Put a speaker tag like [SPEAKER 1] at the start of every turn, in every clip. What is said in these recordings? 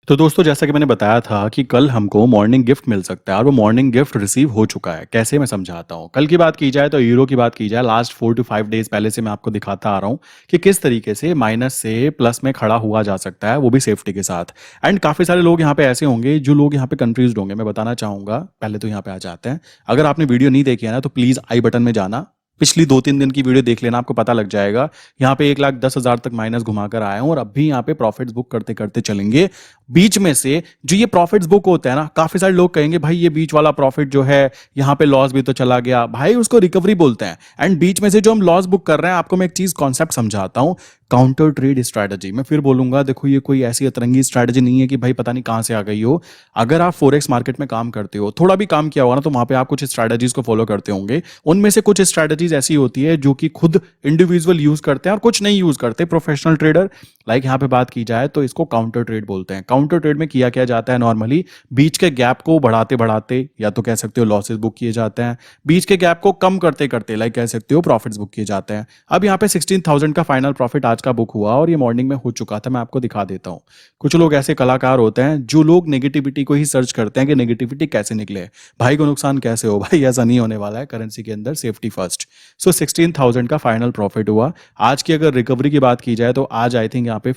[SPEAKER 1] तो दोस्तों जैसा कि मैंने बताया था कि कल हमको मॉर्निंग गिफ्ट मिल सकता है और वो मॉर्निंग गिफ्ट रिसीव हो चुका है। कैसे मैं समझाता हूँ। कल की बात की जाए तो यूरो की बात की जाए लास्ट 4 to 5 डेज पहले से मैं आपको दिखाता आ रहा हूँ कि किस तरीके से माइनस से प्लस में खड़ा हुआ जा सकता है, वो भी सेफ्टी के साथ। एंड काफ़ी सारे लोग यहाँ पे ऐसे होंगे जो लोग यहाँ पे कंफ्यूज होंगे। मैं बताना चाहूँगा, पहले तो यहाँ पे आ जाते हैं। अगर आपने वीडियो नहीं देखी है ना तो प्लीज़ आई बटन में जाना, पिछली 2-3 दिन की वीडियो देख लेना, आपको पता लग जाएगा। यहाँ पे 1,10,000 तक माइनस घुमाकर आए हैं और अब भी यहाँ पे प्रॉफिट्स बुक करते करते चलेंगे। बीच में से जो ये प्रॉफिट्स बुक होते हैं ना, काफी सारे लोग कहेंगे भाई ये बीच वाला प्रॉफिट जो है यहाँ पे लॉस भी तो चला गया, भाई उसको रिकवरी बोलते हैं। एंड बीच में से जो हम लॉस बुक कर रहे हैं, आपको मैं एक चीज कॉन्सेप्ट समझाता हूँ। काउंटर ट्रेड स्ट्रैटेजी, मैं फिर बोलूंगा, देखो ये कोई ऐसी अतरंगी स्ट्रैटेजी नहीं है कि भाई पता नहीं कहां से आ गई हो। अगर आप फोरेक्स मार्केट में काम करते हो, थोड़ा भी काम किया होगा ना, तो वहां पे आप कुछ स्ट्रैटेजीज को फॉलो करते होंगे। उनमें से कुछ स्ट्रैटेजीज ऐसी होती है जो कि खुद इंडिविजुअल यूज करते हैं और कुछ नहीं यूज करते प्रोफेशनल ट्रेडर। लाइक यहाँ पे बात की जाए तो इसको काउंटर ट्रेड बोलते हैं। काउंटर ट्रेड में किया क्या जाता है, नॉर्मली बीच के गैप को बढ़ाते बढ़ाते या तो कह सकते हो लॉसेस बुक किए जाते हैं, बीच के गैप को कम करते करते लाइक कह सकते हो प्रॉफिट्स बुक किए जाते हैं। अब यहाँ पे 16,000 का फाइनल प्रॉफिट आज का बुक हुआ और ये मॉर्निंग में हो चुका था। मैं आपको दिखा देता हूँ। कुछ लोग ऐसे कलाकार होते हैं जो लोग नेगेटिविटी को ही सर्च करते हैं कि नेगेटिविटी कैसे निकले, भाई को नुकसान कैसे हो। भाई ऐसा नहीं होने वाला है, करेंसी के अंदर सेफ्टी फर्स्ट। सो 16,000 का फाइनल प्रॉफिट हुआ। आज की अगर रिकवरी की बात की जाए तो आज आई थिंक यहाँ पे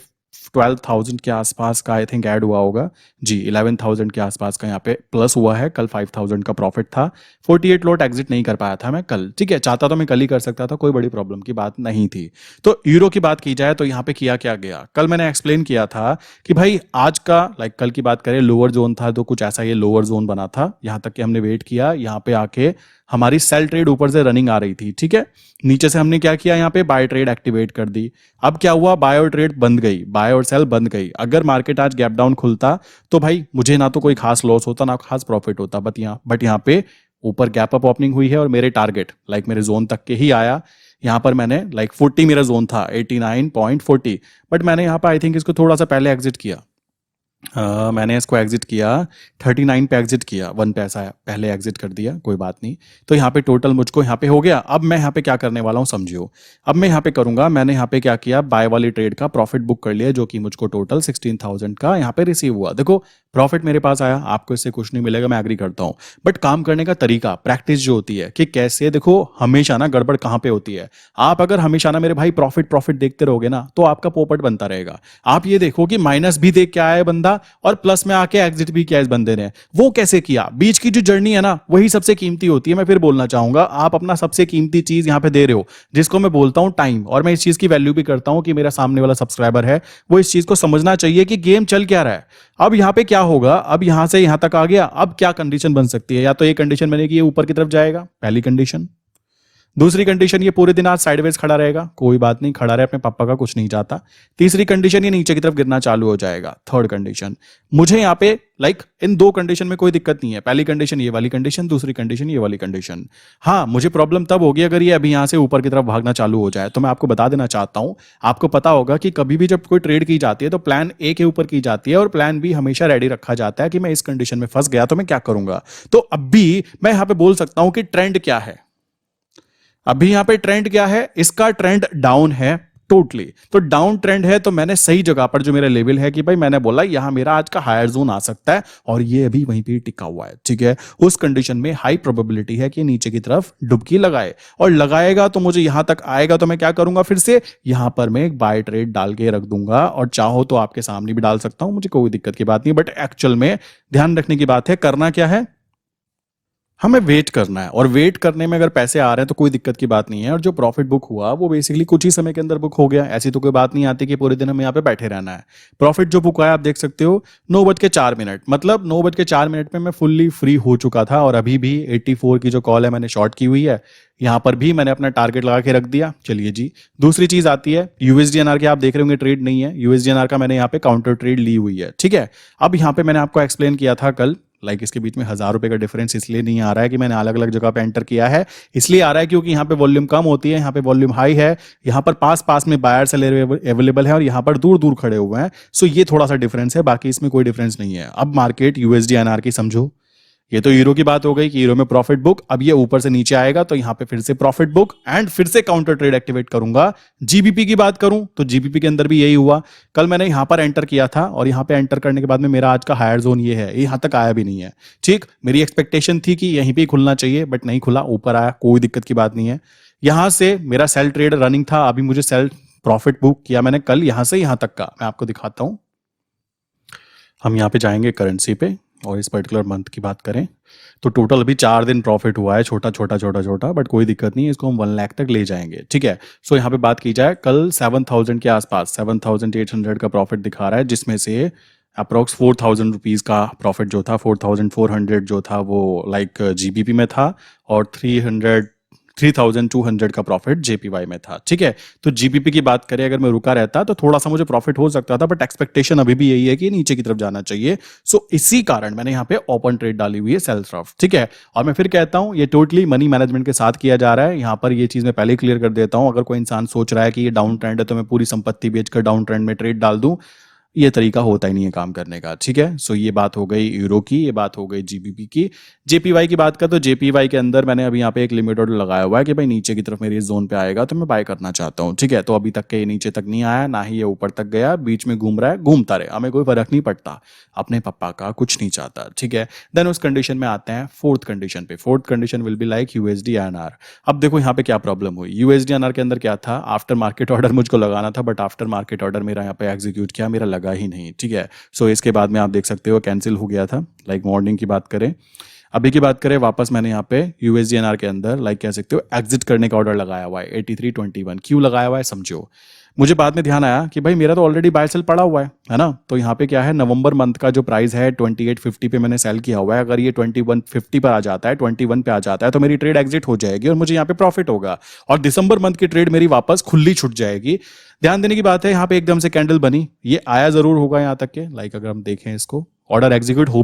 [SPEAKER 1] 12,000 के आसपास का आई थिंक ऐड हुआ होगा जी। 11,000 के आसपास का यहाँ पे प्लस हुआ है। कल 5,000 का प्रॉफिट था। 48 लॉट एग्जिट नहीं कर पाया था मैं कल, ठीक है। चाहता तो मैं कल ही कर सकता था, कोई बड़ी प्रॉब्लम की बात नहीं थी। तो यूरो की बात की जाए तो यहाँ पे किया क्या गया, कल मैंने एक्सप्लेन किया था कि भाई आज का लाइक कल की बात करें, लोअर जोन था तो कुछ ऐसा ये लोअर जोन बना था। यहाँ तक कि हमने वेट किया, यहाँ पे आके हमारी सेल ट्रेड ऊपर से रनिंग आ रही थी, ठीक है। नीचे से हमने क्या किया, यहाँ पे बाय ट्रेड एक्टिवेट कर दी। अब क्या हुआ, बाय और ट्रेड बंद गई, बाय और सेल बंद गई। अगर मार्केट आज गैप डाउन खुलता तो भाई मुझे ना तो कोई खास लॉस होता ना खास प्रॉफिट होता, बट यहाँ पे ऊपर गैप अप ओपनिंग हुई है और मेरे टारगेट लाइक मेरे जोन तक के ही आया। यहाँ पर मैंने लाइक 40 मेरा जोन था, 89.40, बट मैंने यहाँ पर आई थिंक इसको थोड़ा सा पहले एग्जिट किया। मैंने इसको एग्जिट किया 39 पे एग्जिट किया, 1 पैसा पहले एग्जिट कर दिया, कोई बात नहीं। तो यहाँ पे टोटल मुझको यहाँ पे हो गया। अब मैं यहाँ पे क्या करने वाला हूँ समझियो। अब मैं यहाँ पे करूंगा, मैंने यहाँ पे क्या किया, बाय वाली ट्रेड का प्रॉफिट बुक कर लिया जो कि मुझको टोटल 16,000 का यहाँ पे रिसीव हुआ। देखो प्रॉफिट मेरे पास आया, आपको इससे कुछ नहीं मिलेगा, मैं एग्री करता हूँ। बट काम करने का तरीका, प्रैक्टिस जो होती है कि कैसे, देखो हमेशा ना गड़बड़ कहाँ पे होती है। आप अगर हमेशा ना मेरे भाई प्रॉफिट प्रॉफिट देखते रहोगे ना तो आपका पोपट बनता रहेगा। आप ये देखो कि माइनस भी देख के आया है बंदा और प्लस में आके एग्जिट भी किया इस बंदे ने। वो कैसे किया, बीच की जो जर्नी है ना वही सबसे कीमती होती है। मैं फिर बोलना चाहूंगा, आप अपना सबसे कीमती चीज यहां पे दे रहे हो, जिसको मैं बोलता हूं टाइम। और मैं इस चीज की वैल्यू भी करता हूं कि मेरा सामने वाला सब्सक्राइबर है, वो इस चीज को समझना चाहिए कि गेम चल क्या रहा है। अब यहां पे क्या होगा, अब यहां से यहां तक आ गया, अब क्या कंडीशन बन सकती है। या तो ये कंडीशन बनेगी ये ऊपर की तरफ जाएगा, पहली कंडीशन। दूसरी कंडीशन, ये पूरे दिन आज साइडवेज खड़ा रहेगा, कोई बात नहीं, खड़ा रहे, अपने पापा का कुछ नहीं जाता। तीसरी कंडीशन, ये नीचे की तरफ गिरना चालू हो जाएगा। थर्ड कंडीशन, मुझे यहाँ पे लाइक इन दो कंडीशन में कोई दिक्कत नहीं है। पहली कंडीशन ये वाली कंडीशन, दूसरी कंडीशन ये वाली कंडीशन। हाँ, मुझे प्रॉब्लम तब होगी अगर ये अभी यहाँ से ऊपर की तरफ भागना चालू हो जाए। तो मैं आपको बता देना चाहता हूँ, आपको पता होगा कि कभी भी जब कोई ट्रेड की जाती है तो प्लान ए के ऊपर की जाती है और प्लान बी हमेशा रेडी रखा जाता है कि मैं इस कंडीशन में फंस गया तो मैं क्या करूंगा। तो अब भी मैं यहाँ पे बोल सकता हूं कि ट्रेंड क्या है। अभी यहां पे ट्रेंड क्या है, इसका ट्रेंड डाउन है टोटली। तो डाउन ट्रेंड है तो मैंने सही जगह पर जो मेरा लेवल है कि भाई मैंने बोला यहां मेरा आज का हायर जोन आ सकता है और ये अभी वहीं पे टिका हुआ है, ठीक है। उस कंडीशन में हाई प्रोबेबिलिटी है कि नीचे की तरफ डुबकी लगाए और लगाएगा तो मुझे यहां तक आएगा। तो मैं क्या करूंगा, फिर से यहां पर मैं एक बाय ट्रेड डाल के रख दूंगा और चाहो तो आपके सामने भी डाल सकता हूं, मुझे कोई दिक्कत की बात नहीं। बट एक्चुअल में ध्यान रखने की बात है, करना क्या है, हमें वेट करना है। और वेट करने में अगर पैसे आ रहे हैं तो कोई दिक्कत की बात नहीं है। और जो प्रॉफिट बुक हुआ वो बेसिकली कुछ ही समय के अंदर बुक हो गया, ऐसी तो कोई बात नहीं आती कि पूरे दिन हमें यहाँ पे बैठे रहना है। प्रॉफिट जो बुक आया आप देख सकते हो 9:04, मतलब 9:04 में मैं फुल्ली फ्री हो चुका था। और अभी भी 84 की जो कॉल है मैंने शॉर्ट की हुई है, यहाँ पर भी मैंने अपना टारगेट लगा के रख दिया। चलिए जी, दूसरी चीज आती है यूएसडीएनआर की। आप देख रहे होंगे ट्रेड नहीं है यूएसडीएनआर का, मैंने यहाँ पे काउंटर ट्रेड ली हुई है, ठीक है। अब यहाँ पे मैंने आपको एक्सप्लेन किया था कल, लाइक इसके बीच में 1,000 रुपए का डिफरेंस इसलिए नहीं आ रहा है कि मैंने अलग अलग जगह पे एंटर किया है, इसलिए आ रहा है क्योंकि यहाँ पे वॉल्यूम कम होती है, यहाँ पे वॉल्यूम हाई है। यहाँ पर पास पास में बायर सेलर अवेलेबल है और यहाँ पर दूर दूर खड़े हुए हैं। सो ये थोड़ा सा डिफरेंस है, बाकी इसमें कोई डिफरेंस नहीं है। अब मार्केट यूएसडीएनआर की समझो, ये तो हीरो की बात हो गई कि हीरो में प्रॉफिट बुक। अब ये ऊपर से नीचे आएगा तो यहाँ पे फिर से प्रॉफिट बुक एंड फिर से काउंटर ट्रेड एक्टिवेट करूंगा। जीबीपी की बात करूं तो जीबीपी के अंदर भी यही हुआ। कल मैंने यहाँ पर एंटर किया था और यहाँ पे एंटर करने के बाद में मेरा आज का हायर जोन ये है, यहाँ तक आया भी नहीं है। ठीक, मेरी एक्सपेक्टेशन थी कि यहीं पे ही खुलना चाहिए बट नहीं खुला, ऊपर आया, कोई दिक्कत की बात नहीं है। यहां से मेरा सेल ट्रेड रनिंग था, अभी मुझे सेल प्रॉफिट बुक किया मैंने कल यहां से यहां तक का, मैं आपको दिखाता हूं। हम यहाँ पे जाएंगे करेंसी पे और इस पर्टिकुलर मंथ की बात करें तो टोटल अभी 4 दिन प्रॉफिट हुआ है, छोटा छोटा छोटा छोटा, बट कोई दिक्कत नहीं है, इसको हम 1 लाख तक ले जाएंगे। ठीक है, सो यहाँ पे बात की जाए कल 7,000 के आसपास 7,800 का प्रॉफिट दिखा रहा है, जिसमें से अप्रोक्स 4,000 रुपीज़ का प्रॉफिट जो था, 4,400 जो था वो लाइक जीबीपी में था और 3,200 का प्रॉफिट जेपीवाई में था। ठीक है, तो जीबीपी की बात करें अगर मैं रुका रहता तो थोड़ा सा मुझे प्रॉफिट हो सकता था, बट एक्सपेक्टेशन अभी भी यही है कि नीचे की तरफ जाना चाहिए। सो इसी कारण मैंने यहाँ पे ओपन ट्रेड डाली हुई है सेल ऑफ। ठीक है, और मैं फिर कहता हूँ ये टोटली मनी मैनेजमेंट के साथ किया जा रहा है। यहाँ पर ये चीज मैं पहले क्लियर कर देता हूँ, अगर कोई इंसान सोच रहा है कि ये डाउन ट्रेंड है तो मैं पूरी संपत्ति बेचकर डाउन ट्रेंड में ट्रेड डाल दूं, ये तरीका होता ही नहीं है काम करने का। ठीक है, सो ये बात हो गई यूरो की, ये बात हो गई जीबीपी की। जेपीवाई की बात कर तो जेपीवाई के अंदर मैंने अभी यहाँ पे एक लिमिट ऑर्डर लगाया हुआ है कि भाई नीचे की तरफ मेरी जोन पे आएगा तो मैं बाय करना चाहता हूँ। ठीक है, तो अभी तक के ये नीचे तक नहीं आया, ना ही ये ऊपर तक गया, बीच में घूम रहा है, घूमता रहे, हमें कोई फर्क नहीं पड़ता, अपने पप्पा का कुछ नहीं चाहता। ठीक है, देन उस कंडीशन में आते हैं फोर्थ कंडीशन पे। Fourth condition will be like USD NR. अब देखो यहाँ पे क्या प्रॉब्लम हुई, यूएसडी एनआर के अंदर क्या था, आफ्टर मार्केट ऑर्डर मुझको लगाना था, बट आफ्टर मार्केट ऑर्डर मेरा यहाँ पे एग्जीक्यूट किया, मेरा लगा ही नहीं। ठीक है, सो इसके बाद में आप देख सकते हो कैंसिल हो गया था। लाइक मॉर्निंग की बात करें, अभी की बात करें, वापस मैंने यहाँ पे यूएसडीएनआर के अंदर लाइक कह सकते हो एग्जिट करने का ऑर्डर लगाया हुआ है 83.21। क्यों लगाया हुआ है समझो। मुझे बाद में ध्यान आया कि भाई मेरा तो ऑलरेडी बाय सेल पड़ा हुआ है ना, तो यहाँ पे क्या है, नवंबर मंथ का जो प्राइस है 2850 पे मैंने सेल किया हुआ है, अगर ये 2150 पर आ जाता है, 21 पे आ जाता है तो मेरी ट्रेड एग्जिट हो जाएगी और मुझे यहाँ पे प्रॉफिट होगा और दिसंबर मंथ की ट्रेड मेरी वापस खुली छूट जाएगी। ध्यान देने की बात है, यहाँ पे एकदम से कैंडल बनी, ये आया जरूर होगा यहाँ तक के, लाइक अगर हम देखें इसको, ऑर्डर एग्जीक्यूट हो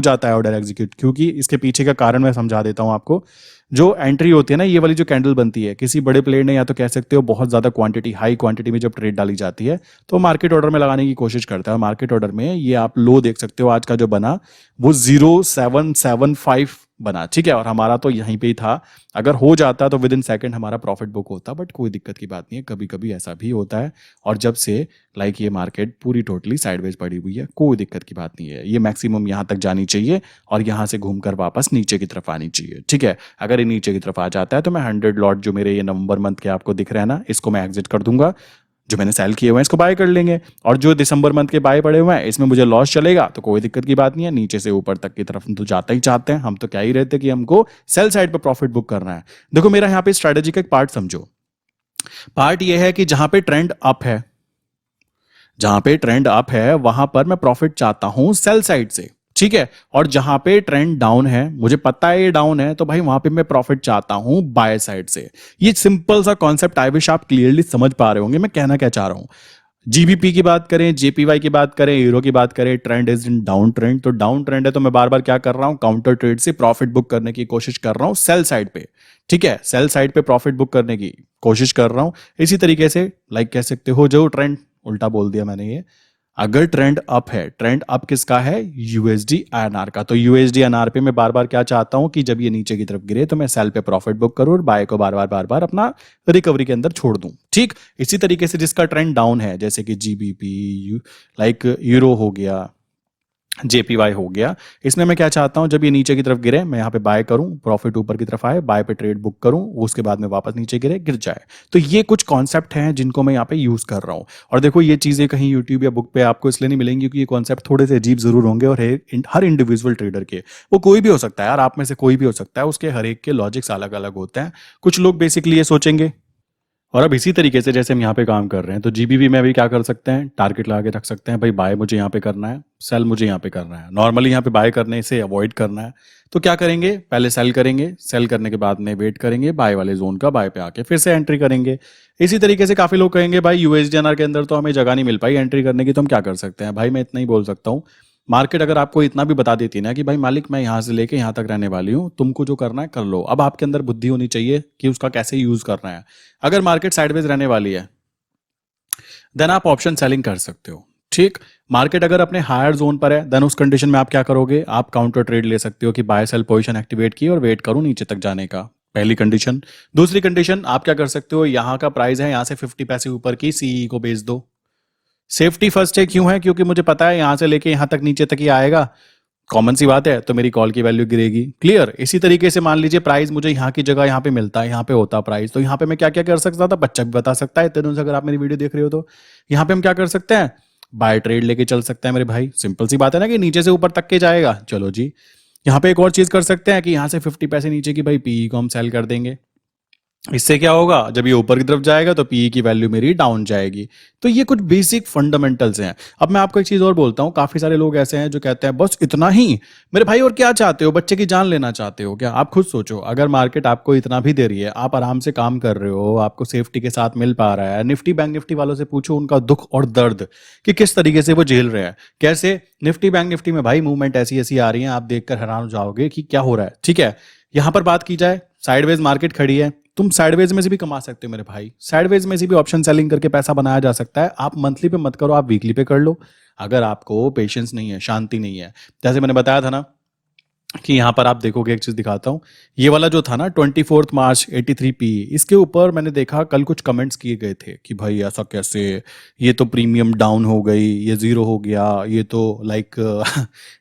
[SPEAKER 1] जाता है ऑर्डर एग्जीक्यूट, क्योंकि इसके पीछे का कारण मैं समझा देता हूं आपको। जो एंट्री होती है ना, ये वाली जो कैंडल बनती है, किसी बड़े प्लेयर ने या तो कह सकते हो बहुत ज्यादा क्वांटिटी, हाई क्वांटिटी में जब ट्रेड डाली जाती है तो मार्केट ऑर्डर में लगाने की कोशिश करता है। मार्केट ऑर्डर में ये आप लो देख सकते हो, आज का जो बना वो 0775 बना। ठीक है, और हमारा तो यहीं पे ही था, अगर हो जाता तो विद इन सेकंड हमारा प्रॉफिट बुक होता, बट कोई दिक्कत की बात नहीं है, कभी कभी ऐसा भी होता है। और जब से लाइक ये मार्केट पूरी टोटली साइडवेज पड़ी हुई है, कोई दिक्कत की बात नहीं है, ये मैक्सिमम यहाँ तक जानी चाहिए और यहाँ से घूमकर वापस नीचे की तरफ आनी चाहिए। ठीक है, अगर ये नीचे की तरफ आ जाता है तो मैं 100 लॉट जो मेरे ये नवंबर मंथ के आपको दिख रहे हैं ना, इसको मैं एग्जिट कर दूंगा, जो मैंने सेल किए हुए हैं इसको बाय कर लेंगे, और जो दिसंबर मंथ के बाय पड़े हुए हैं इसमें मुझे लॉस चलेगा तो कोई दिक्कत की बात नहीं है, नीचे से ऊपर तक की तरफ तो जाता ही चाहते हैं हम, तो क्या ही रहते कि हमको सेल साइड पे प्रॉफिट बुक करना है। देखो मेरा यहाँ पे स्ट्रेटेजी का एक पार्ट समझो, पार्ट ये है कि जहां पे ट्रेंड अप है, जहां पे ट्रेंड अप है वहां पर मैं प्रॉफिट चाहता हूं सेल साइड से। ठीक है, और जहां पे ट्रेंड डाउन है, मुझे पता है ये डाउन है, तो भाई वहां पे मैं प्रॉफिट चाहता हूं बाय साइड से। ये सिंपल सा कॉन्सेप्ट आई विश आप क्लियरली समझ पा रहे होंगे मैं कहना क्या चाह रहा हूं। जीबीपी की बात करें, जेपीवाई की बात करें, यूरो की बात करें, trend is in down trend, तो डाउन ट्रेंड है तो मैं बार बार क्या कर रहा हूं, काउंटर ट्रेड से प्रॉफिट बुक करने की कोशिश कर रहा हूं सेल साइड पे। ठीक है, सेल साइड पे प्रॉफिट बुक करने की कोशिश कर रहा हूं। इसी तरीके से लाइक कह सकते हो, जो ट्रेंड, उल्टा बोल दिया मैंने, ये अगर ट्रेंड अप है, ट्रेंड अप किसका है, यूएसडी आईएनआर का, तो यूएसडी आईएनआर पे मैं बार बार क्या चाहता हूं कि जब ये नीचे की तरफ गिरे तो मैं सेल पे प्रॉफिट बुक करूं और बाय को बार बार अपना रिकवरी के अंदर छोड़ दूं। ठीक, इसी तरीके से जिसका ट्रेंड डाउन है, जैसे कि जीबीपी, लाइक यूरो हो गया, जेपीवाई हो गया, इसमें मैं क्या चाहता हूं, जब ये नीचे की तरफ गिरे मैं यहाँ पे बाय करूं, प्रॉफिट ऊपर की तरफ आए, बाय पे ट्रेड बुक करूं, उसके बाद में वापस नीचे गिरे, गिर जाए। तो ये कुछ कॉन्सेप्ट हैं जिनको मैं यहाँ पे यूज कर रहा हूं। और देखो ये चीजें कहीं यूट्यूब या बुक पे आपको इसलिए नहीं मिलेंगी क्योंकि ये कॉन्सेप्ट थोड़े से अजीब जरूर होंगे, और हर इंडिविजुअल ट्रेडर के, वो कोई भी हो सकता है यार, आप में से कोई भी हो सकता है, उसके हर एक के लॉजिक्स अलग अलग होते हैं। कुछ लोग बेसिकली ये सोचेंगे, और अब इसी तरीके से जैसे हम यहाँ पे काम कर रहे हैं, तो जीबीबी में भी क्या कर सकते हैं, टारगेट लगा के रख सकते हैं, भाई बाय मुझे यहाँ पे करना है, सेल मुझे यहाँ पे करना है। नॉर्मली यहाँ पे बाय करने से अवॉइड करना है, तो क्या करेंगे, पहले सेल करेंगे, सेल करने के बाद में वेट करेंगे बाय वाले जोन का, बाय पे आके फिर से एंट्री करेंगे। इसी तरीके से काफी लोग कहेंगे भाई यूएसडीएनआर के अंदर तो हमें जगह नहीं मिल पाई एंट्री करने की, तो हम क्या कर सकते हैं। भाई मैं इतना ही बोल सकता हूँ, मार्केट अगर आपको इतना भी बता देती ना कि भाई मालिक मैं यहां से लेके यहां तक रहने वाली हूं, तुमको जो करना है कर लो, अब आपके अंदर बुद्धि होनी चाहिए कि उसका कैसे यूज करना है। अगर मार्केट साइडवेज रहने वाली है देन आप ऑप्शन सेलिंग कर सकते हो। ठीक। मार्केट अगर अपने हायर जोन पर है देन उस कंडीशन में आप क्या करोगे, आप काउंटर ट्रेड ले सकते हो कि बाय सेल पोजीशन एक्टिवेट की और वेट करो नीचे तक जाने का, पहली कंडीशन। दूसरी कंडीशन आप क्या कर सकते हो, यहाँ का प्राइस है, यहाँ से 50 पैसे ऊपर की सीई को बेच दो। सेफ्टी फर्स्ट है, क्यों है, क्योंकि मुझे पता है यहाँ से लेके यहाँ तक नीचे तक ही आएगा, कॉमन सी बात है, तो मेरी कॉल की वैल्यू गिरेगी। क्लियर। इसी तरीके से मान लीजिए प्राइस मुझे यहाँ की जगह यहाँ पे मिलता है, यहाँ पे होता प्राइस, तो यहाँ पे मैं क्या क्या कर सकता था, बच्चा भी बता सकता है इतने दिनों से अगर आप मेरी वीडियो देख रहे हो तो। यहाँ पे हम क्या कर सकते हैं, बाय ट्रेड लेके चल सकते हैं मेरे भाई, सिंपल सी बात है ना कि नीचे से ऊपर तक के जाएगा। चलो जी। यहाँ पे एक और चीज कर सकते हैं कि यहाँ से 50 पैसे नीचे की भाई पीई को हम सेल कर देंगे। इससे क्या होगा, जब ये ऊपर की तरफ जाएगा तो पीई की वैल्यू मेरी डाउन जाएगी। तो ये कुछ बेसिक फंडामेंटल्स हैं। अब मैं आपको एक चीज और बोलता हूँ, काफी सारे लोग ऐसे हैं जो कहते हैं बस इतना ही। मेरे भाई और क्या चाहते हो, बच्चे की जान लेना चाहते हो क्या? आप खुद सोचो, अगर मार्केट आपको इतना भी दे रही है, आप आराम से काम कर रहे हो, आपको सेफ्टी के साथ मिल पा रहा है, निफ्टी बैंक निफ्टी वालों से पूछो उनका दुख और दर्द कि किस तरीके से वो झेल रहे हैं। कैसे निफ्टी बैंक निफ्टी में भाई मूवमेंट ऐसी ऐसी आ रही है, आप देखकर हैरान हो जाओगे कि क्या हो रहा है। ठीक है, यहां पर बात की जाए, साइडवेज मार्केट खड़ी है, तुम साइडवेज में से भी कमा सकते हो मेरे भाई, साइडवेज में से भी ऑप्शन सेलिंग करके पैसा बनाया जा सकता है। आप मंथली पे मत करो, आप वीकली पे कर लो, अगर आपको पेशेंस नहीं है, शांति नहीं है। जैसे मैंने बताया था ना कि यहां पर आप देखोगे, एक चीज दिखाता हूं, ये वाला जो था ना 24 मार्च 83 पी, इसके ऊपर मैंने देखा कल कुछ कमेंट्स किए गए थे कि भाई ऐसा कैसे, ये तो प्रीमियम डाउन हो गई, ये जीरो हो गया, ये तो लाइक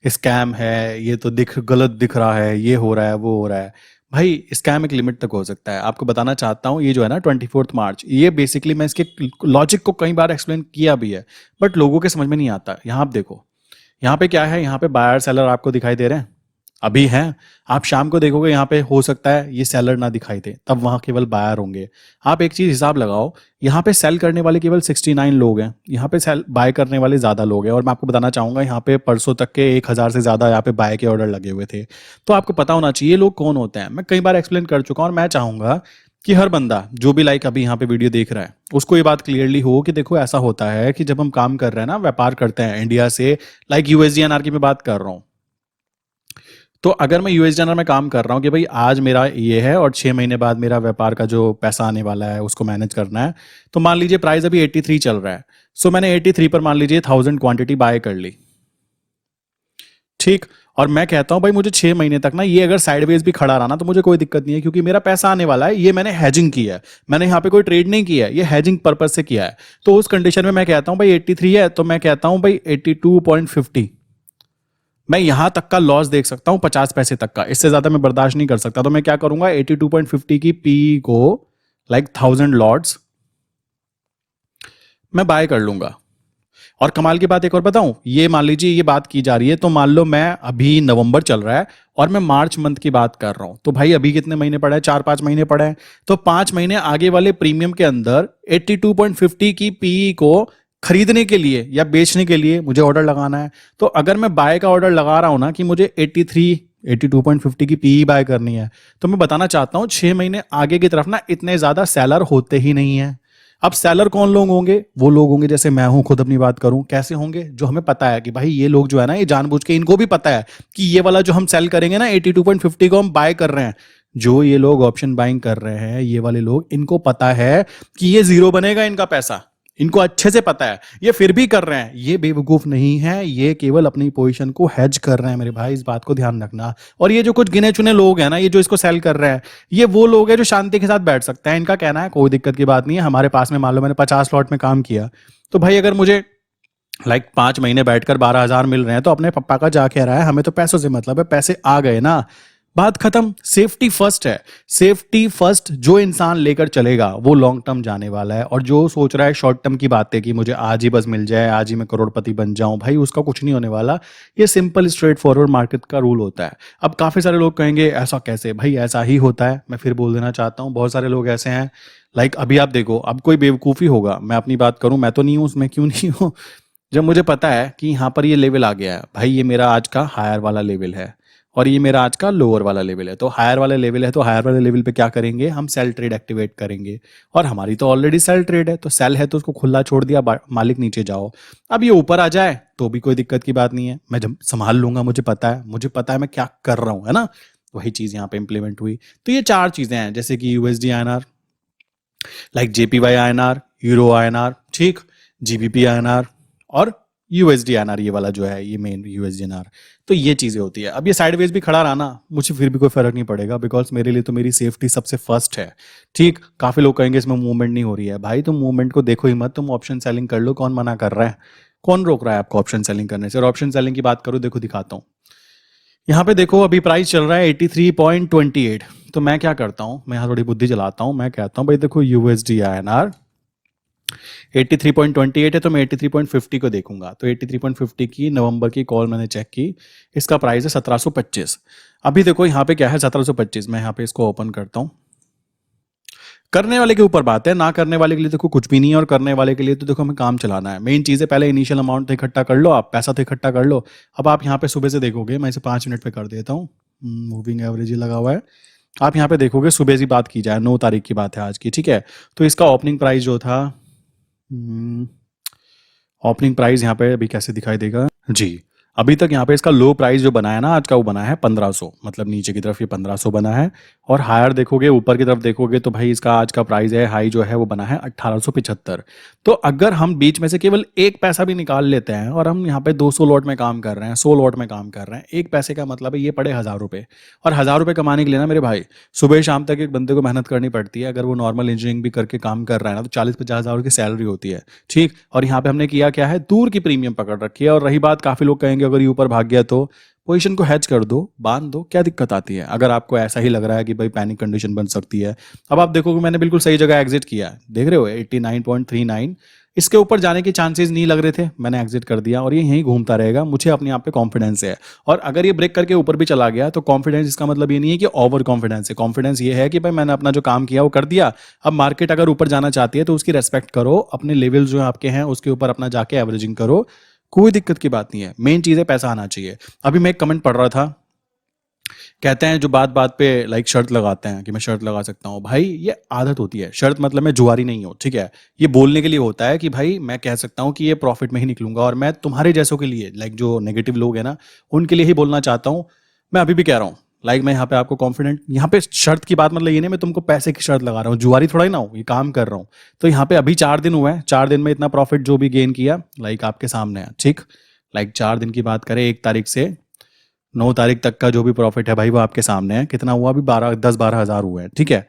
[SPEAKER 1] स्कैम है, ये तो गलत दिख रहा है, ये हो रहा है वो हो रहा है। भाई स्कैम एक लिमिट तक हो सकता है, आपको बताना चाहता हूँ, ये जो है ना 24 मार्च, ये बेसिकली मैं इसके लॉजिक को कई बार एक्सप्लेन किया भी है, बट लोगों के समझ में नहीं आता। यहाँ आप देखो, यहाँ पे क्या है, यहाँ पे बायर सेलर आपको दिखाई दे रहे हैं, अभी हैं। आप शाम को देखोगे यहाँ पे हो सकता है ये सेलर ना दिखाई दे, तब वहां केवल बायर होंगे। आप एक चीज हिसाब लगाओ, यहाँ पे सेल करने वाले केवल 69 लोग हैं, यहाँ पे सेल बाय करने वाले ज्यादा लोग हैं। और मैं आपको बताना चाहूंगा, यहाँ पे परसों तक के 1000 से ज्यादा यहाँ पे बाय के ऑर्डर लगे हुए थे। तो आपको पता होना चाहिए लोग कौन होते हैं, मैं कई बार एक्सप्लेन कर चुका हूँ, और मैं चाहूंगा कि हर बंदा जो भी लाइक अभी यहाँ पे वीडियो देख रहा है उसको ये बात क्लियरली हो कि देखो ऐसा होता है कि जब हम काम कर रहे हैं ना, व्यापार करते हैं इंडिया से, लाइक यूएसडीएनआर की मैं बात कर रहा हूँ, तो अगर मैं यूएसडीएनआर में काम कर रहा हूँ कि भाई आज मेरा ये है और 6 महीने बाद मेरा व्यापार का जो पैसा आने वाला है उसको मैनेज करना है, तो मान लीजिए प्राइस अभी 83 चल रहा है, सो मैंने 83 पर मान लीजिए 1000 क्वांटिटी बाय कर ली। ठीक। और मैं कहता हूं भाई मुझे 6 महीने तक ना ये अगर साइडवेज भी खड़ा रहा ना तो मुझे कोई दिक्कत नहीं है, क्योंकि मेरा पैसा आने वाला है, ये मैंने हैजिंग किया है, मैंने यहाँ पे कोई ट्रेड नहीं किया है, ये हैजिंग पर्पज से किया है। तो उस कंडीशन में मैं कहता हूं भाई 83 है, तो मैं कहता हूं भाई 82.50, मैं यहां तक का लॉस देख सकता हूं 50 पैसे तक का, इससे ज्यादा मैं बर्दाश्त नहीं कर सकता। तो मैं क्या करूंगा, 82.50 की पी को लाइक 1000 लॉट्स मैं बाय कर लूंगा। और कमाल की बात एक और बताऊं, ये मान लीजिए ये बात की जा रही है, तो मान लो मैं अभी नवंबर चल रहा है और मैं मार्च मंथ की बात कर रहा हूं, तो भाई अभी कितने महीने पड़े हैं, 4-5 महीने पड़े हैं, तो 5 महीने आगे वाले प्रीमियम के अंदर 82.50 की पीई को खरीदने के लिए या बेचने के लिए मुझे ऑर्डर लगाना है। तो अगर मैं बाय का ऑर्डर लगा रहा हूं ना कि मुझे 82.50 की पीई बाय करनी है, तो मैं बताना चाहता हूं 6 महीने आगे की तरफ ना इतने ज्यादा सेलर होते ही नहीं है। अब सेलर कौन लोग होंगे, वो लोग होंगे जैसे मैं हूं, खुद अपनी बात करूं, कैसे होंगे, जो हमें पता है कि भाई ये लोग जो है ना, ये जानबूझ के, इनको भी पता है कि ये वाला जो हम सेल करेंगे ना 82.50 को हम बाय कर रहे हैं, जो ये लोग ऑप्शन बाइंग कर रहे हैं, ये वाले लोग, इनको पता है कि ये जीरो बनेगा इनका पैसा, इनको अच्छे से पता है, ये फिर भी कर रहे हैं। ये बेवकूफ नहीं है, ये केवल अपनी पोजीशन को हेज कर रहे हैं मेरे भाई, इस बात को ध्यान रखना। और ये जो कुछ गिने चुने लोग हैं ना, ये जो इसको सेल कर रहे हैं, ये वो लोग हैं जो शांति के साथ बैठ सकते हैं। इनका कहना है कोई दिक्कत की बात नहीं है, हमारे पास में मान लो मैंने 50 लॉट में काम किया, तो भाई अगर मुझे लाइक 5 महीने बैठकर 12,000 मिल रहे हैं, तो अपने पप्पा का जा कह रहा है, हमें तो पैसों से मतलब है, पैसे आ गए ना, बात खत्म। सेफ्टी फर्स्ट है, सेफ्टी फर्स्ट। जो इंसान लेकर चलेगा वो लॉन्ग टर्म जाने वाला है, और जो सोच रहा है शॉर्ट टर्म की बातें कि मुझे आज ही बस मिल जाए, आज ही मैं करोड़पति बन जाऊं, भाई उसका कुछ नहीं होने वाला। ये सिंपल स्ट्रेट फॉरवर्ड मार्केट का रूल होता है। अब काफी सारे लोग कहेंगे ऐसा कैसे, भाई ऐसा ही होता है। मैं फिर बोल देना चाहता हूँ, बहुत सारे लोग ऐसे हैं, लाइक अभी आप देखो, अब कोई बेवकूफ़ी होगा, मैं अपनी बात करूं, मैं तो नहीं हूं उसमें, क्यों नहीं हूं, जब मुझे पता है कि यहाँ पर ये लेवल आ गया है, भाई ये मेरा आज का हायर वाला लेवल है और ये मेरा आज का लोअर वाला लेवल है, तो हायर वाला लेवल है, तो हायर वाले लेवल पे क्या करेंगे, हम सेल ट्रेड एक्टिवेट करेंगे। और हमारी तो ऑलरेडी सेल ट्रेड है, तो सेल है तो उसको खुला छोड़ दिया, मालिक नीचे जाओ। अब ये ऊपर आ जाए तो भी कोई दिक्कत की बात नहीं है, मैं जब संभाल लूंगा, मुझे पता है मैं क्या कर रहा हूँ, है ना। वही चीज यहाँ पे इंप्लीमेंट हुई। तो ये 4 चीजें हैं, जैसे कि USD INR, like JPY INR, euro INR, ठीक, जीबीपी आईएनआर, और USD-INR ये वाला जो है, ये मेन USD-INR। तो ये चीज़ें होती है। अब ये साइडवेज भी खड़ा रहा ना, मुझे फिर भी कोई फ़र्क नहीं पड़ेगा, बिकॉज़ मेरे लिए तो मेरी सेफ्टी सबसे फर्स्ट है। ठीक, काफ़ी लोग कहेंगे इसमें मूवमेंट नहीं हो रही है। भाई तुम मूवमेंट को देखो ही मत, तुम ऑप्शन सेलिंग कर लो, कौन मना कर रहा है? कौन रोक रहा है आपको ऑप्शन सेलिंग करने से? और ऑप्शन सेलिंग की बात करूँ, देखो दिखाता हूँ। यहाँ पे देखो अभी प्राइस चल रहा है 83.28। तो मैं क्या करता हूँ, मैं यहाँ थोड़ी बुद्धि चलाता हूँ, मैं कहता हूँ भाई देखो USD-INR 83.28 है, तो मैं 83.50 को देखूंगा। तो 83.50 की नवंबर की कॉल मैंने चेक की, इसका प्राइस है 1725। अभी देखो यहाँ पे क्या है 1725। मैं यहाँ पे इसको ओपन करता हूँ। करने वाले के ऊपर बात है, ना करने वाले के लिए देखो कुछ भी नहीं है, और करने वाले के लिए तो देखो हमें काम चलाना है। मेन चीज़ है पहले इनिशियल अमाउंट तो इकट्ठा कर लो, आप पैसा तो इकट्ठा कर लो। अब आप यहाँ पे सुबह से देखोगे, मैं इसे 5 मिनट पे कर देता हूँ, मूविंग एवरेज ही लगा हुआ है। आप यहाँ पे देखोगे सुबह की बात की जाए, 9 तारीख की बात है आज की, ठीक है। तो इसका ओपनिंग प्राइस जो था, ओपनिंग प्राइस यहाँ पे अभी कैसे दिखाई देगा जी। अभी तक यहाँ पे इसका लो प्राइस जो बना है ना आज का, वो बना है 1500, मतलब नीचे की तरफ ये 1500 बना है। और हायर देखोगे, ऊपर की तरफ देखोगे तो भाई इसका आज का प्राइस है, हाई जो है वो बना है 1875। तो अगर हम बीच में से केवल एक पैसा भी निकाल लेते हैं, और हम यहाँ पे 200 लॉट में काम कर रहे हैं, 100 लॉट में काम कर रहे हैं, एक पैसे का मतलब है ये पड़े 1000 रुपये। और 1000 रुपये कमाने के लिए ना मेरे भाई, सुबह शाम तक एक बंदे को मेहनत करनी पड़ती है। अगर वो नॉर्मल इंजीनियरिंग भी करके काम कर रहा है ना, तो 40-50 हज़ार की सैलरी होती है। ठीक, और यहाँ पे हमने किया क्या है, दूर की प्रीमियम पकड़ रखी है। और रही बात, काफी लोग कहेंगे अगर ये ऊपर भाग गया तो पोजीशन को हेज कर दो, बांध दो, क्या दिक्कत आती है? अगर आपको ऐसा ही लग रहा है कि भाई पैनिक कंडीशन बन सकती है, अब आप देखोगे मैंने बिल्कुल सही जगह एग्जिट किया है, देख रहे हो 89.39। इसके ऊपर जाने के चांसेस नहीं लग रहे थे, मैंने एग्जिट कर दिया, और ये यहीं घूमता रहेगा। मुझे अपने आप पे कॉन्फिडेंस है। और अगर ये ब्रेक करके ऊपर भी चला गया तो कॉन्फिडेंस इसका मतलब ये नहीं है कि ओवर कॉन्फिडेंस है। कॉन्फिडेंस ये है कि भाई मैंने अपना जो काम किया वो कर दिया। अब मार्केट अगर ऊपर जाना चाहती है तो उसकी रेस्पेक्ट करो, अपने लेवल जो आपके हैं उसके ऊपर अपना जाके एवरेजिंग करो, कोई दिक्कत की बात नहीं है। मेन चीज़ है पैसा आना चाहिए। अभी मैं एक कमेंट पढ़ रहा था, कहते हैं जो बात बात पे लाइक शर्त लगाते हैं कि मैं शर्त लगा सकता हूँ। भाई ये आदत होती है, शर्त मतलब मैं जुआरी नहीं हूँ, ठीक है। ये बोलने के लिए होता है कि भाई मैं कह सकता हूँ कि ये प्रॉफिट में ही निकलूंगा, और मैं तुम्हारे जैसों के लिए, लाइक जो नेगेटिव लोग हैं ना, उनके लिए ही बोलना चाहता हूँ। मैं अभी भी कह रहा हूँ, लाइक मैं यहाँ पे आपको कॉन्फिडेंट, यहाँ पे शर्त की बात मतलब ये नहीं मैं तुमको पैसे की शर्त लगा रहा हूँ, जुआरी थोड़ा ही ना हूँ, ये काम कर रहा हूँ। तो यहाँ पे अभी 4 दिन हुए हैं, 4 दिन में इतना प्रॉफिट जो भी गेन किया, लाइक आपके सामने है, ठीक। लाइक 4 दिन की बात करें, 1 तारीख से 9 तारीख तक का जो भी प्रॉफिट है भाई वो आपके सामने है। कितना हुआ? अभी 12 हज़ार हुए हैं, ठीक है।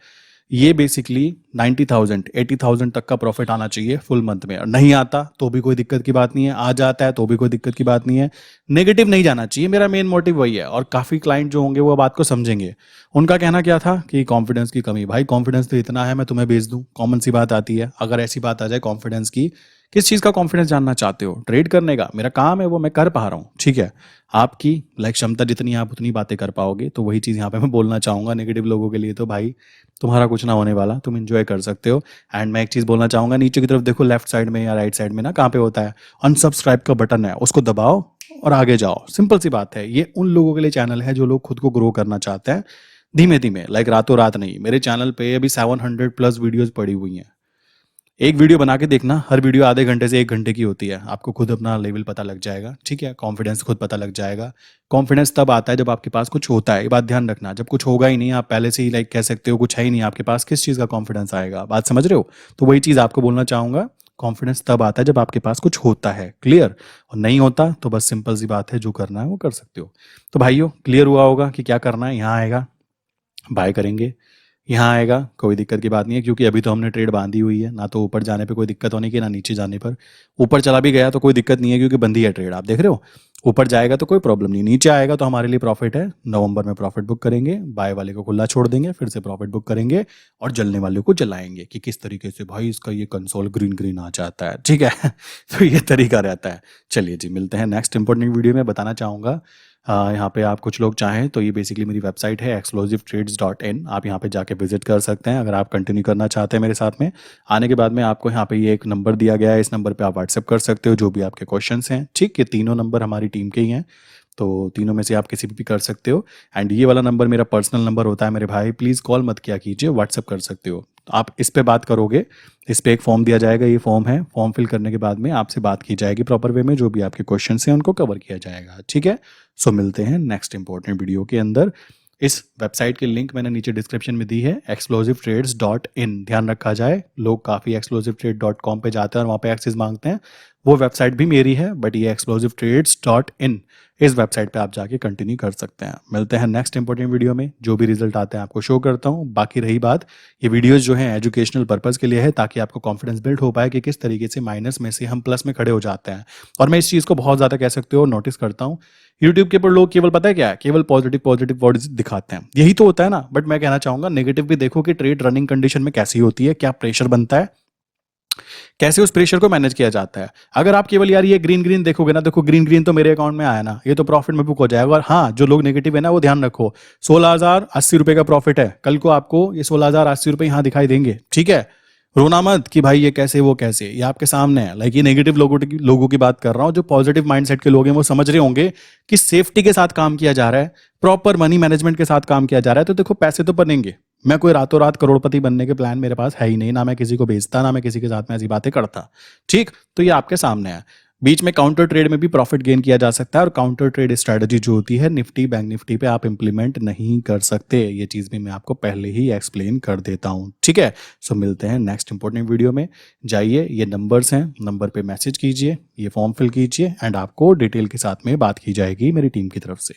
[SPEAKER 1] ये बेसिकली 90,000 80,000 तक का प्रॉफिट आना चाहिए फुल मंथ में। और नहीं आता तो भी कोई दिक्कत की बात नहीं है, आ जाता है तो भी कोई दिक्कत की बात नहीं है। नेगेटिव नहीं जाना चाहिए, मेरा मेन मोटिव वही है। और काफ़ी क्लाइंट जो होंगे वो बात को समझेंगे। उनका कहना क्या था कि कॉन्फिडेंस की कमी। भाई कॉन्फिडेंस तो इतना है, मैं तुम्हें भेज दूं, कॉमन सी बात आती है। अगर ऐसी बात आ जाए कॉन्फिडेंस की, किस चीज़ का कॉन्फिडेंस जानना चाहते हो? ट्रेड करने का? मेरा काम है वो, मैं कर पा रहा हूँ, ठीक है। आपकी लाइक क्षमता जितनी, आप उतनी बातें कर पाओगे। तो वही चीज़ यहाँ पे मैं बोलना चाहूँगा नेगेटिव लोगों के लिए, तो भाई तुम्हारा कुछ ना होने वाला, तुम एंजॉय कर सकते हो। एंड मैं एक चीज़ बोलना चाहूँगा, नीचे की तरफ देखो, लेफ्ट साइड में या राइट साइड में ना, कहाँ पे होता है अनसब्सक्राइब का बटन है, उसको दबाओ और आगे जाओ। सिंपल सी बात है। ये उन लोगों के लिए चैनल है जो लोग खुद को ग्रो करना चाहते हैं धीमे धीमे, लाइक रातों रात नहीं। मेरे चैनल पे अभी 700+ वीडियोज पड़ी हुई हैं। एक वीडियो बना के देखना, हर वीडियो आधे घंटे से 1 घंटे की होती है। आपको खुद अपना लेवल पता लग जाएगा, ठीक है। कॉन्फिडेंस खुद पता लग जाएगा। कॉन्फिडेंस तब आता है जब आपके पास कुछ होता है, ये बात ध्यान रखना। जब कुछ होगा ही नहीं, आप पहले से ही लाइक कह सकते हो कुछ है ही नहीं आपके पास, किस चीज़ का कॉन्फिडेंस आएगा? बात समझ रहे हो? तो वही चीज़ आपको बोलना चाहूँगा, कॉन्फिडेंस तब आता है जब आपके पास कुछ होता है, क्लियर। और नहीं होता तो बस सिंपल सी बात है, जो करना है वो कर सकते हो। तो भाइयों क्लियर हुआ होगा कि क्या करना है। यहाँ आएगा बाय करेंगे, यहाँ आएगा, कोई दिक्कत की बात नहीं है, क्योंकि अभी तो हमने ट्रेड बांधी हुई है ना। तो ऊपर जाने पे कोई दिक्कत होने की, ना नीचे जाने पर। ऊपर चला भी गया तो कोई दिक्कत नहीं है, क्योंकि बंदी है ट्रेड, आप देख रहे हो। ऊपर जाएगा तो कोई प्रॉब्लम नहीं, नीचे आएगा तो हमारे लिए प्रॉफिट है। नवंबर में प्रॉफिट बुक करेंगे, बाय वाले को खुला छोड़ देंगे, फिर से प्रॉफिट बुक करेंगे, और जलने वाले को जलाएंगे कि किस तरीके से भाई इसका ये कंसोल ग्रीन ग्रीन आ जाता है, ठीक है। तो ये तरीका रहता है। चलिए जी, मिलते हैं नेक्स्ट इंपॉर्टेंट वीडियो में। बताना चाहूँगा, यहाँ पे आप कुछ लोग चाहें तो ये बेसिकली मेरी वेबसाइट है explosivetrades.in। आप यहाँ पे जाके विजिट कर सकते हैं अगर आप कंटिन्यू करना चाहते हैं मेरे साथ में। आने के बाद में आपको यहाँ पे ये एक नंबर दिया गया है, इस नंबर पे आप व्हाट्सएप कर सकते हो जो भी आपके क्वेश्चंस हैं, ठीक। ये तीनों नंबर हमारी टीम के ही हैं, तो तीनों में से आप किसी भी कर सकते हो। एंड ये वाला नंबर मेरा पर्सनल नंबर होता है मेरे भाई, प्लीज़ कॉल मत किया कीजिए, व्हाट्सएप कर सकते हो। आप इस पे बात करोगे, इस पे एक फॉर्म दिया जाएगा, ये फॉर्म है, फॉर्म फिल करने के बाद में आपसे बात की जाएगी प्रॉपर वे में, जो भी आपके क्वेश्चन हैं उनको कवर किया जाएगा, ठीक है। सो मिलते हैं नेक्स्ट इंपॉर्टेंट वीडियो के अंदर। इस वेबसाइट की लिंक मैंने नीचे डिस्क्रिप्शन में दी है, explosivetrades.in। ध्यान रखा जाए, लोग काफ़ी explosivetrade.com पे जाते हैं और वहाँ पे एक्सेस मांगते हैं, वो वेबसाइट भी मेरी है, बट ये explosivetrades.in, इस वेबसाइट पे आप जाके कंटिन्यू कर सकते हैं। मिलते हैं नेक्स्ट इंपॉर्टेंट वीडियो में, जो भी रिजल्ट आते हैं आपको शो करता हूँ। बाकी रही बात, ये वीडियोस जो हैं एजुकेशनल पर्पस के लिए है, ताकि आपको कॉन्फिडेंस बिल्ड हो पाए कि किस तरीके से माइनस में से हम प्लस में खड़े हो जाते हैं। और मैं इस चीज़ को बहुत ज़्यादा कह सकते हो नोटिस करता हूँ, यूट्यूब के ऊपर लोग केवल पता है क्या है, केवल पॉजिटिव पॉजिटिव वर्ड्स दिखाते हैं, यही तो होता है ना। बट मैं कहना चाहूंगा नेगेटिव भी देखो कि ट्रेड रनिंग कंडीशन में कैसी होती है, क्या प्रेशर बनता है, कैसे उस प्रेशर को मैनेज किया जाता है। अगर आप केवल यार ये ग्रीन ग्रीन देखोगे ना, देखो ग्रीन ग्रीन तो मेरे अकाउंट में आया ना, ये तो प्रॉफिट में बुक हो जाएगा। और हाँ, जो लोग नेगेटिव है ना, वो ध्यान रखो, 16,080 रुपए का प्रॉफिट है, कल को आपको ये 16,080 रुपए यहाँ दिखाई देंगे, ठीक है। रोना मत कि भाई ये कैसे वो कैसे, ये आपके सामने है। लाइक ये नेगेटिव लोगों की बात कर रहा हूँ। जो पॉजिटिव माइंडसेट के लोग हैं वो समझ रहे होंगे कि सेफ्टी के साथ काम किया जा रहा है, प्रॉपर मनी मैनेजमेंट के साथ काम किया जा रहा है, तो देखो पैसे तो बनेंगे। मैं कोई रातों रात करोड़पति बनने के प्लान मेरे पास है ही नहीं, ना मैं किसी को बेचता, ना मैं किसी के साथ में ऐसी बातें करता, ठीक। तो ये आपके सामने है। बीच में काउंटर ट्रेड में भी प्रॉफिट गेन किया जा सकता है, और काउंटर ट्रेड स्ट्रेटजी जो होती है निफ्टी बैंक निफ्टी पे आप इंप्लीमेंट नहीं कर सकते। ये चीज़ भी मैं आपको पहले ही एक्सप्लेन कर देता हूँ, ठीक है। सो मिलते हैं नेक्स्ट इंपॉर्टेंट वीडियो में। जाइए, ये नंबर्स हैं, नंबर पे मैसेज कीजिए, ये फॉर्म फिल कीजिए, एंड आपको डिटेल के साथ में बात की जाएगी मेरी टीम की तरफ से।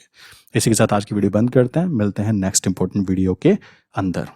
[SPEAKER 1] इसी के साथ आज की वीडियो बंद करते हैं, मिलते हैं नेक्स्ट इंपॉर्टेंट वीडियो के अंदर।